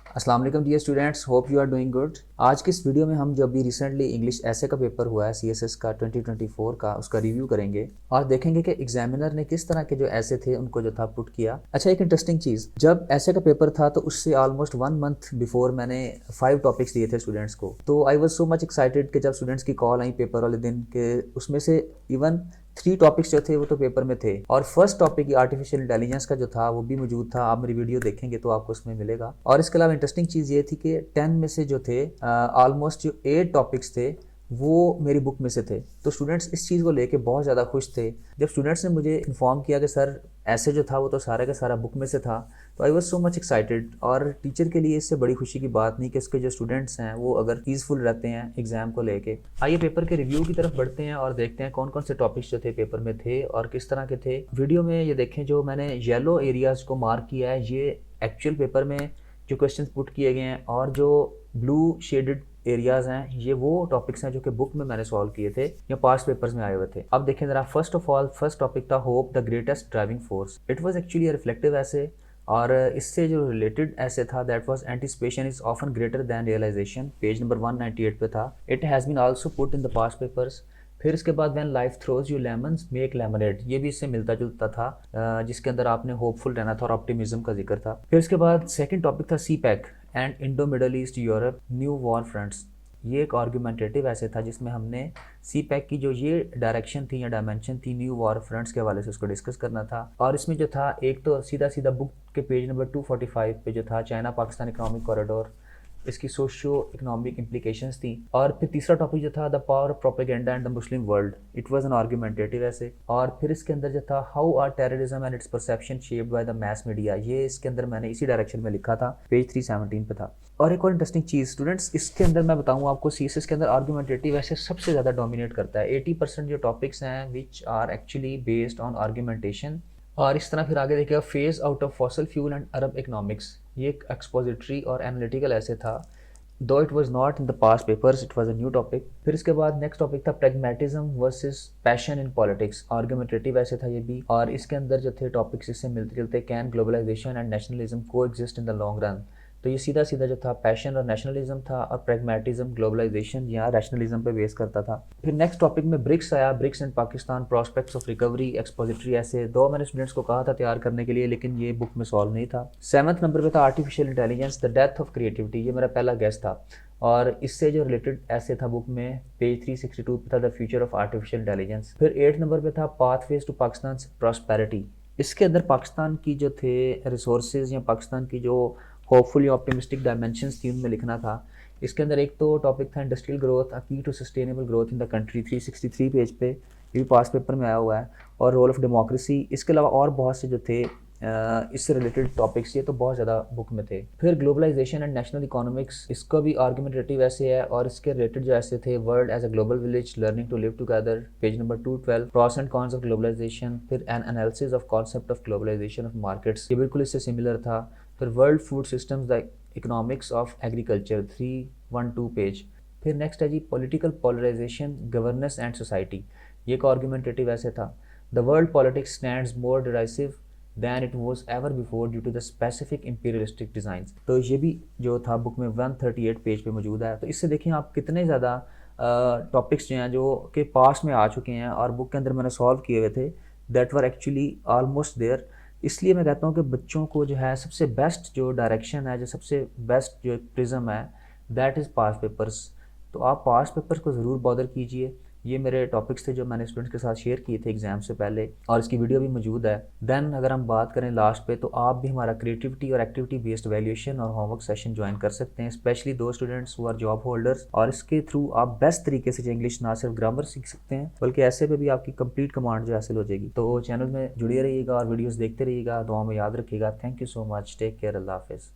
अस्सलाम वालेकुम dear students, hope you are doing good. आज की इस वीडियो में हम जो अभी रिसेंटली इंग्लिश ऐसे का पेपर हुआ है सीएसएस का 2024 का, उसका रिव्यू करेंगे और देखेंगे कि एग्जामिनर ने किस तरह के जो ऐसे थे उनको जो था पुट किया। अच्छा, एक इंटरेस्टिंग चीज़, जब ऐसे का पेपर था तो उससे ऑलमोस्ट 1 मंथ बिफोर मैंने 5 टॉपिक्स दिए थे स्टूडेंट्स को। तो I was so much excited कि जब स्टूडेंट्स की कॉल आई पेपर वाले दिन के उसमें से इवन 3 टॉपिक्स जो थे वो तो पेपर में थे और फर्स्ट टॉपिक आर्टिफिशियल इंटेलिजेंस का जो था वो भी मौजूद था। आप मेरी वीडियो देखेंगे तो आपको उसमें मिलेगा। और इसके अलावा इंटरेस्टिंग चीज़ ये थी कि 10 में से जो थे ऑलमोस्ट जो 8 टॉपिक्स थे वो मेरी बुक में से थे। तो स्टूडेंट्स इस चीज़ को लेके बहुत ज़्यादा खुश थे। जब स्टूडेंट्स ने मुझे इन्फॉर्म किया कि सर ऐसे जो था वो तो सारा का सारा बुक में से था, तो I was so much excited. और टीचर के लिए इससे बड़ी खुशी की बात नहीं कि इसके जो स्टूडेंट्स हैं वो अगर पीसफुल रहते हैं एग्जाम को लेके। आइए पेपर के रिव्यू की तरफ बढ़ते हैं और देखते हैं कौन कौन से टॉपिक्स जो थे पेपर में थे और किस तरह के थे। वीडियो में ये देखें, जो मैंने येलो एरियाज को मार्क किया है ये एक्चुअल पेपर में जो क्वेश्चन पुट किए गए हैं, और जो ब्लू शेडेड एरियाज हैं ये वो टॉपिक्स हैं जो कि बुक में मैंने सॉल्व किए थे या पास्ट पेपर्स में आए हुए थे। अब देखें जरा, first of all first topic था hope the greatest driving force. It was actually reflective essay, और इससे जो रिलेटेड ऐसे था that was anticipation is often greater than realisation, page number 198 पे था। It has been also put in the past papers. फिर इसके बाद when life throws you lemons make lemonade, ये भी इससे मिलता जुलता था, जिसके अंदर आपने होपफुल रहना था और ऑप्टिमिज्म का जिक्र था। फिर इसके बाद सेकंड टॉपिक था CPEC and Indo Middle East Europe new war fronts. ये एक आर्गूमेंटेटिव ऐसे था जिसमें हमने सी पैक की जो ये डायरेक्शन थी या डायमेंशन थी न्यू वॉर फ्रंट्स के हवाले से उसको डिस्कस करना था। और इसमें जो था एक तो सीधा सीधा बुक के पेज नंबर 245 पे जो था चाइना पाकिस्तान इकोनॉमिक कॉरिडोर, इसकी सोशियो इकोनॉमिक इम्प्लीकेशंस थी। और फिर तीसरा टॉपिक जो था the power of propaganda and the Muslim world, it was an argumentative essay. और फिर इसके अंदर जो था how are terrorism and its perception shaped by the mass media, ये इसके अंदर मैंने इसी डायरेक्शन में लिखा था, पेज 317 पे था। और एक और इंटरेस्टिंग चीज़ स्टूडेंट्स, इसके अंदर मैं बताऊँ आपको सीएसएस के अंदर आर्गुमेंटेटिव ऐसे सबसे ज़्यादा डोमिनेट करता है। 80% जो टॉपिक्स हैं which are actually based on argumentation. और इस तरह फिर आगे देखिएगा phase out of fossil fuel and Arab economics, ये एक एक्सपोजिटरी और एनालिटिकल ऐसे था। Though it was not in the past papers, it was a new topic. फिर इसके बाद नेक्स्ट टॉपिक था pragmatism versus passion in politics, argumentative essay था ये भी। और इसके अंदर जो थे टॉपिक्स इससे मिलते जुलते, कैन ग्लोबलाइजेशन एंड नेशनलिज्म को exist in the long run. तो ये सीधा सीधा जो था पैशन और नेशनलिज्म था, और प्रैग्मेटिज्म ग्लोबलाइजेशन या रैशनलिज्म पे बेस करता था। फिर नेक्स्ट टॉपिक में ब्रिक्स आया, BRICS and Pakistan prospects of recovery, expository essay. Though मैंने स्टूडेंट्स को कहा था तैयार करने के लिए, लेकिन ये बुक में सॉल्व नहीं था। 7th नंबर पे था artificial intelligence the death of creativity, ये मेरा पहला गेस्ट था और इससे जो रिलेटेड ऐसे था बुक में पेज 362 पे था the future of artificial intelligence. फिर 8 नंबर पे था पाथवेज टू पाकिस्तान प्रॉस्पेरिटी। इसके अंदर पाकिस्तान की जो थे रिसोर्सेज या पाकिस्तान की जो होपफुल या ऑप्टिमिस्टिक डायमेंशंस थी उनमें लिखना था। इसके अंदर एक तो टॉपिक था industrial growth a key to sustainable growth in the country, 363 page पे, ये भी पास पेपर में आया हुआ है। और रोल ऑफ डेमोक्रेसी, इसके अलावा और बहुत से जो थे इससे रिलेटेड टॉपिक्स, ये तो बहुत ज़्यादा बुक में थे। फिर ग्लोबलाइजेशन एंड नेशनल इकोनॉमिक्स, इसका भी आर्गुमेंटेटिव ऐसे है और इसके रिलेटेड जो ऐसे थे world as a global village learning to live together, page number 212, pros and cons of globalisation. फिर an analysis of concept of globalisation of markets, ये बिल्कुल इससे सिमिलर था। फिर world food systems the economics of agriculture, 312 page. फिर next है जी political polarisation governance and society, ये एक आर्गुमेंटेटिव ऐसे था। The world politics stands more derisive than it was ever before due to the specific imperialistic designs, तो ये भी जो था बुक में 138 पेज पे मौजूद है। तो इससे देखें आप कितने ज़्यादा टॉपिक्स जो हैं जो कि पास्ट में आ चुके हैं और बुक के अंदर मैंने सॉल्व किए हुए थे, that were actually almost there. इसलिए मैं कहता हूँ कि बच्चों को जो है सबसे बेस्ट जो डायरेक्शन है, जो सबसे बेस्ट जो प्रिज्म है, दैट इज़ पास्ट पेपर्स। तो आप पास्ट पेपर्स को ज़रूर बॉदर कीजिए। ये मेरे टॉपिक्स थे जो मैंने स्टूडेंट्स के साथ शेयर किए थे एग्जाम से पहले, और इसकी वीडियो भी मौजूद है। देन अगर हम बात करें लास्ट पे, तो आप भी हमारा क्रिएटिविटी और एक्टिविटी बेस्ड वैल्यूएशन और होमवर्क सेशन ज्वाइन कर सकते हैं, specially those students who are job holders. और इसके थ्रू आप बेस्ट तरीके से इंग्लिश ना सिर्फ ग्रामर सीख सकते हैं बल्कि ऐसे पे भी आपकी कंप्लीट कमांड जो हासिल हो जाएगी। तो चैनल में जुड़े रहिएगा और वीडियोज़ देखते रहिएगा, दुआ में याद रखिएगा। Thank you so much, take care, Allah हाफिज़।